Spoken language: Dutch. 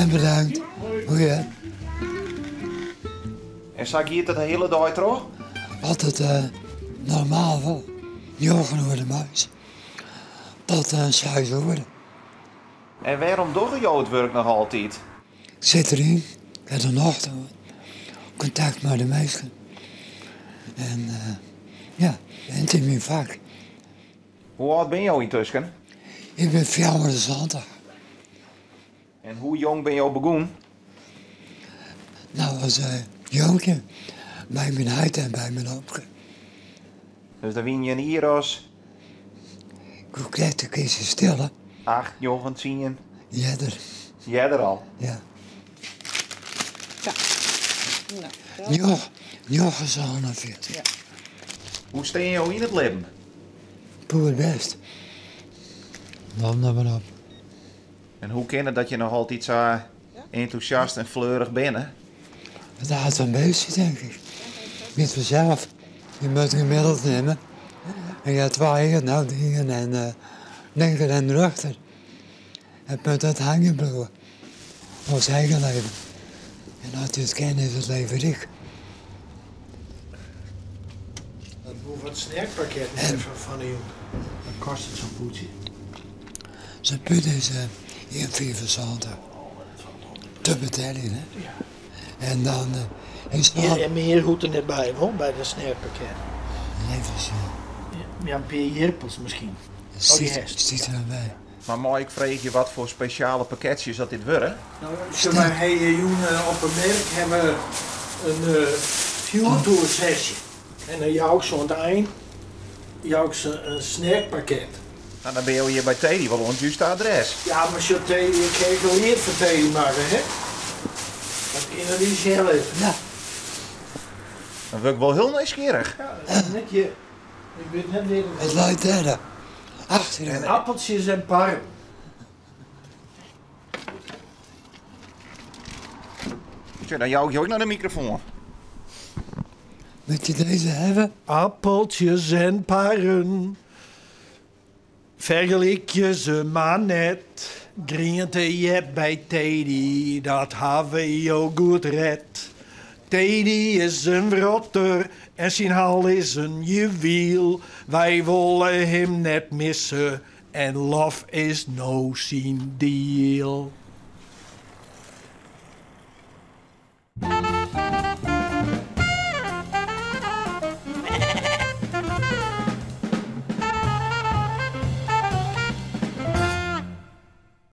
En bedankt. Goeie. En zag je het de hele dag terug? Altijd normaal wel. Jochen worden muis. Tot 6 uur. En waarom doe je het werk nog altijd? Ik zit erin. Ik heb de nacht contact met de mensen. En ja, en het is mijn vak. Hoe oud ben je al intussen? Ik ben 24. En hoe jong ben je al begonnen? Nou, als jongje, bij mijn huid en bij mijn opge. Dus dan win je hier als Ik krijg de kiezen stil, hè? 8, 9, 10. Jeder, Jij er al? ja. Nou, Jochen is 41. Ja. Hoe steen je al in het leven? Poer best. Dan maar op. En hoe kan het dat je nog altijd zo enthousiast en fleurig bent? Hè? Het houdt een beetje, denk ik. Niet vanzelf. Je moet gemiddeld nemen. En je hebt 2 hier, nou dingen en linker en rechter. Het moet het hangen blijven. Ons eigen leven. En als je het kent, is het leven rijk. Dat moet wat snackpakket even van u. Wat kost het zo'n poetje? Zijn put is 1,75 te betalen, hè? Ja. En dan is het Hier wel en meer hoed er net bij, hoor, bij de snackpakket. even Ja, een paar jirpels misschien. Oh, die hest. Stiet erbij. Maar mag ik vraag je wat voor speciale pakketjes dat dit worden? Nou, zullen wij op een merk hebben een fuel tour sessie. En dan jou ook zo'n eind, jou ook een snackpakket. Nou, dan ben je hier bij Teddy, wel ons juiste adres. Ja, maar je kreeg wel leerd van thee maken, hè? Dat kunnen die zelf. Ja, Dan word ik wel heel nieuwsgierig. Ja, dat is net je. Ik weet net weer. het luidt derde. Achterin. En appeltjes en parm. Tja, dan jou ik je ook naar de microfoon. Moet je deze hebben? Appeltjes en paren. Vergelijk je ze maar net. Griente je bij Teddy, dat hebben je goed red. Teddy is een vrotter en zijn hal is een juweel. Wij willen hem net missen en love is no zijn deal.